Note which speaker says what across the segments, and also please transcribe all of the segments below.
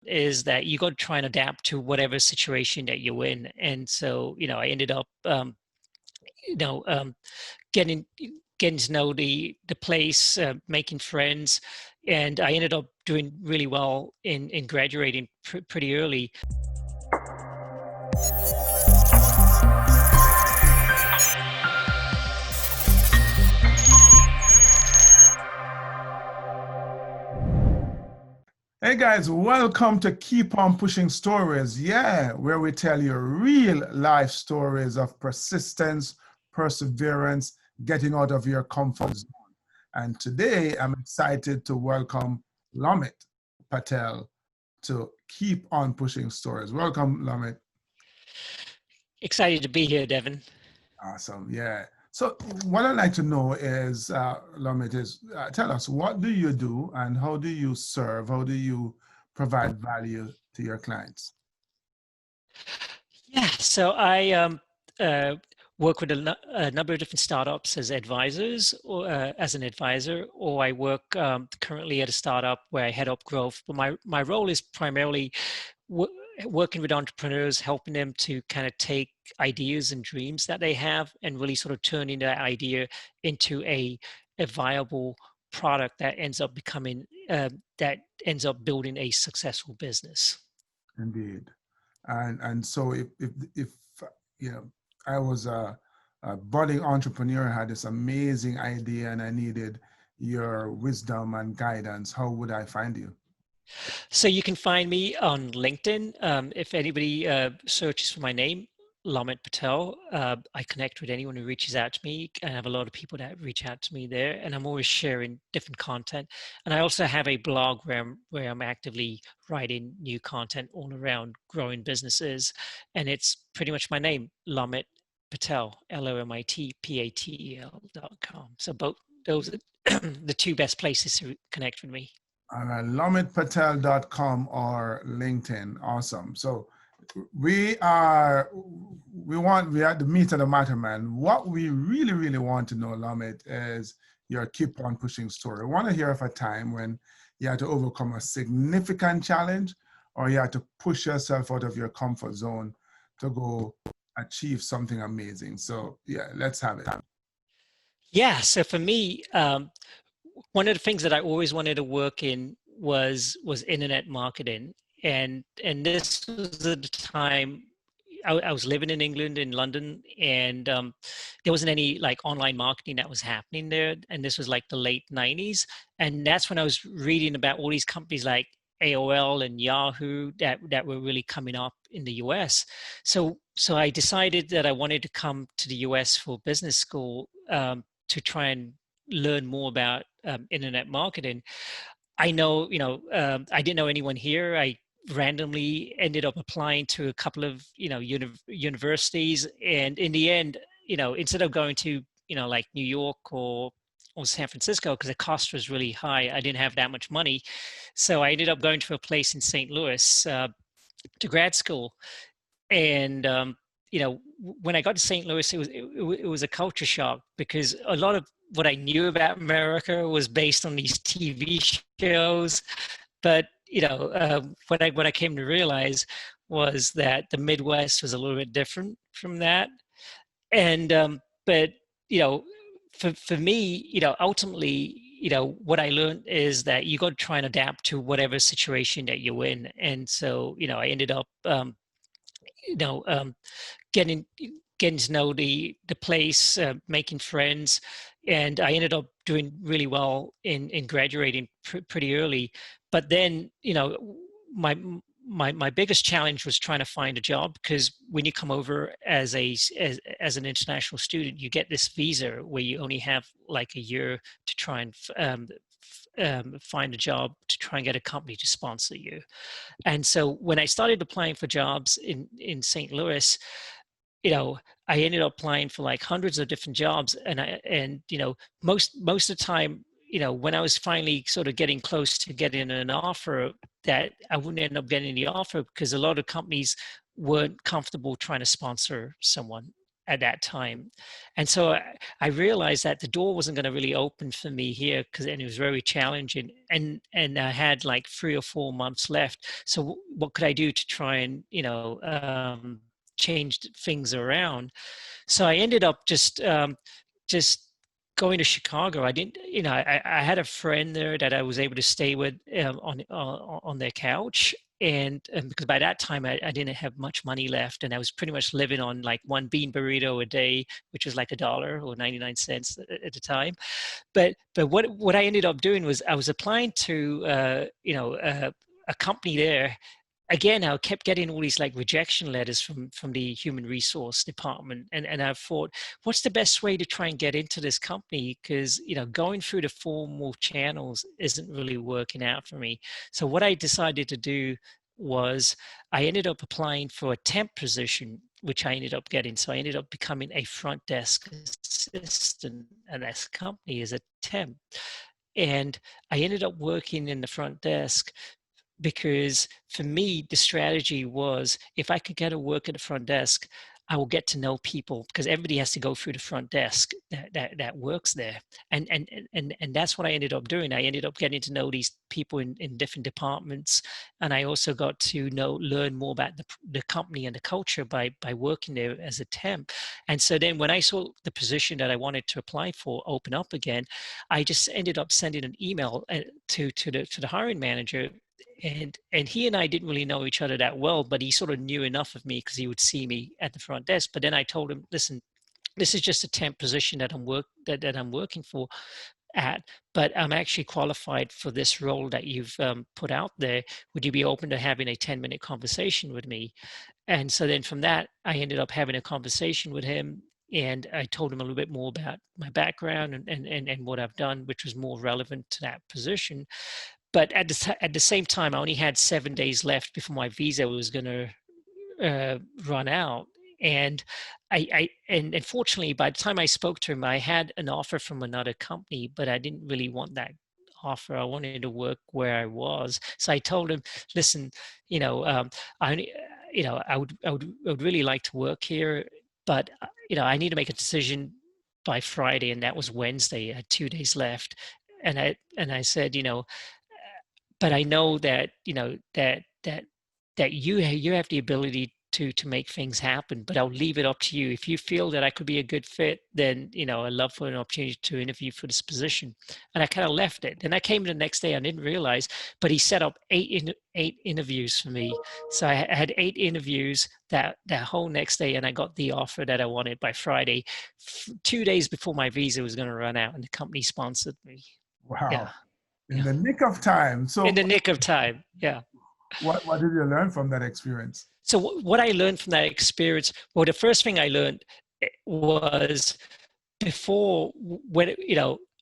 Speaker 1: is that you got to try and adapt to whatever situation that you're in. And so, I ended up, you know, um, getting to know the place, making friends, and I ended up doing really well in graduating pretty early.
Speaker 2: Hey guys, welcome to Keep On Pushing Stories, where we tell you real life stories of persistence, perseverance, getting out of your comfort zone. And today I'm excited to welcome Lomit Patel to Keep On Pushing Stories. Welcome, Lomit.
Speaker 1: Excited to be here, Devon.
Speaker 2: Awesome, yeah. So what I'd like to know is, Lomit, tell us, what do you do and how do you serve? How do you provide value to your clients?
Speaker 1: Yeah, so I work with a number of different startups as advisors, or as an advisor, or I work currently at a startup where I head up growth. But my role is primarily working with entrepreneurs, helping them to kind of take ideas and dreams that they have and really sort of turning that idea into a viable product that ends up becoming, that ends up building a successful business.
Speaker 2: Indeed. And so if you know, I was a budding entrepreneur, had this amazing idea and I needed your wisdom and guidance, how would I find you?
Speaker 1: So you can find me on LinkedIn. If anybody searches for my name, Lomit Patel, I connect with anyone who reaches out to me. I have a lot of people that reach out to me there, and I'm always sharing different content. And I also have a blog where I'm actively writing new content all around growing businesses. And it's pretty much my name, Lomit Patel, LOMITPATEL.com. So both those are the two best places to connect with me.
Speaker 2: All right, lomitpatel.com or LinkedIn. Awesome. So we are at the meat of the matter, man. What we really want to know, Lomit, is your keep on pushing story. We want to hear of a time when you had to overcome a significant challenge or you had to push yourself out of your comfort zone to go achieve something amazing. So yeah, let's have it.
Speaker 1: Yeah. So for me, one of the things that I always wanted to work in was internet marketing, and this was at the time I was living in England, in London, and there wasn't any like online marketing that was happening there, and this was like the late 90s, and that's when I was reading about all these companies like AOL and Yahoo that were really coming up in the US. So I decided that I wanted to come to the US for business school, to try and learn more about internet marketing. I know, I didn't know anyone here. I randomly ended up applying to a couple of, universities. And in the end, instead of going to, like New York or San Francisco, because the cost was really high, I didn't have that much money. So I ended up going to a place in St. Louis to grad school. And, when I got to St. Louis, it was a culture shock, because a lot of what I knew about America was based on these TV shows. But, what I came to realize was that the Midwest was a little bit different from that. And, but, for me, ultimately, what I learned is that you got to try and adapt to whatever situation that you're in. And so, I ended up, getting to know the place, making friends, and I ended up doing really well in graduating pretty early. But then, my biggest challenge was trying to find a job, because when you come over as an international student, you get this visa where you only have like a year to try and find a job, to try and get a company to sponsor you. And so when I started applying for jobs in St. Louis, I ended up applying for like hundreds of different jobs, and most of the time, when I was finally sort of getting close to getting an offer, that I wouldn't end up getting the offer because a lot of companies weren't comfortable trying to sponsor someone. at that time. And so I realized that the door wasn't going to really open for me here, because it was very challenging, and I had like 3 or 4 months left. So what could I do to try and, change things around? So I ended up just going to Chicago. I didn't, I had a friend there that I was able to stay with on their couch. And because by that time I didn't have much money left, and I was pretty much living on like one bean burrito a day, which was like $1 or 99 cents at the time. But what I ended up doing was I was applying to a company there. Again, I kept getting all these like rejection letters from the human resource department, and I thought, what's the best way to try and get into this company? Because going through the formal channels isn't really working out for me. So what I decided to do was I ended up applying for a temp position, which I ended up getting. So I ended up becoming a front desk assistant at this company as a temp, and I ended up working in the front desk, because for me, the strategy was, if I could get a work at the front desk, I will get to know people, because everybody has to go through the front desk that works there. And that's what I ended up doing. I ended up getting to know these people in different departments. And I also got to learn more about the company and the culture by working there as a temp. And so then when I saw the position that I wanted to apply for open up again, I just ended up sending an email to the hiring manager. And he and I didn't really know each other that well, but he sort of knew enough of me because he would see me at the front desk. But then I told him, listen, this is just a temp position that I'm working for at, but I'm actually qualified for this role that you've put out there. Would you be open to having a 10-minute conversation with me? And so then from that, I ended up having a conversation with him. And I told him a little bit more about my background and what I've done, which was more relevant to that position. But at the same time, I only had 7 days left before my visa was going to run out. And and unfortunately, by the time I spoke to him, I had an offer from another company, but I didn't really want that offer. I wanted to work where I was. So I told him, listen, I would really like to work here, but I need to make a decision by Friday, and that was Wednesday. I had 2 days left, and I said, but I know that that you have the ability to make things happen, but I'll leave it up to you. If you feel that I could be a good fit, then I'd love for an opportunity to interview for this position. And I kind of left it. And I came the next day, I didn't realize, but he set up eight interviews for me. So I had 8 interviews that whole next day, and I got the offer that I wanted by Friday, 2 days before my visa was going to run out, and the company sponsored me.
Speaker 2: Wow.
Speaker 1: Yeah.
Speaker 2: In the nick of time. So
Speaker 1: in the nick of time. Yeah.
Speaker 2: What did you learn from that experience?
Speaker 1: So what I learned from that experience, well, the first thing I learned was, before, when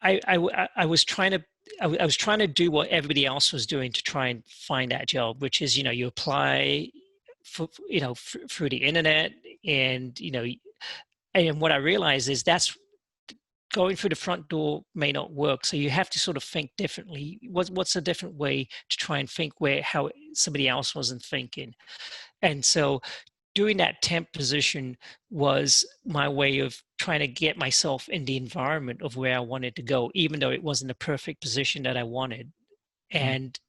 Speaker 1: I was trying to do what everybody else was doing to try and find that job, which is you apply for through the internet, and and what I realized is that's going through the front door may not work. So you have to sort of think differently. What's a different way to try and think how somebody else wasn't thinking? And so doing that temp position was my way of trying to get myself in the environment of where I wanted to go, even though it wasn't a perfect position that I wanted. And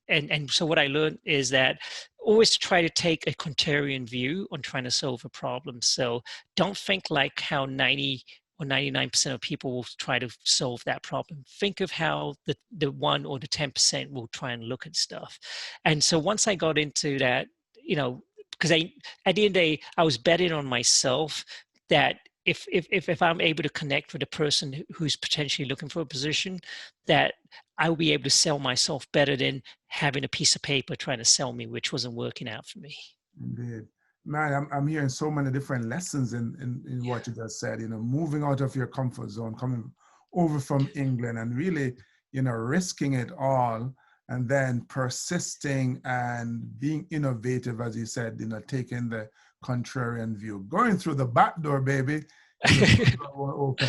Speaker 1: so what I learned is that always try to take a contrarian view on trying to solve a problem. So don't think like how 90 or 99% of people will try to solve that problem. Think of how the 1 or the 10% will try and look at stuff. And so once I got into that, because at the end of the day, I was betting on myself that if I'm able to connect with a person who's potentially looking for a position, that I will be able to sell myself better than having a piece of paper trying to sell me, which wasn't working out for me.
Speaker 2: Indeed. Man, I'm hearing so many different lessons in what you just said, moving out of your comfort zone, coming over from England and really, risking it all, and then persisting and being innovative, as you said, taking the contrarian view, going through the back door, baby, and the front door won't open.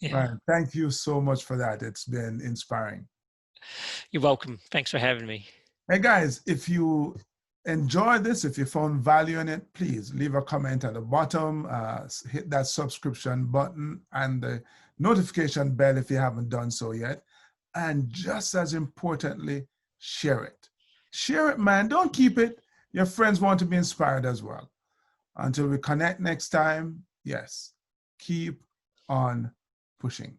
Speaker 2: Yeah. Man, thank you so much for that. It's been inspiring.
Speaker 1: You're welcome. Thanks for having me.
Speaker 2: Hey guys, if you enjoyed this, if you found value in it, please leave a comment at the bottom, hit that subscription button and the notification bell if you haven't done so yet. And just as importantly, share it. Share it, man. Don't keep it. Your friends want to be inspired as well. Until we connect next time, yes, keep on pushing.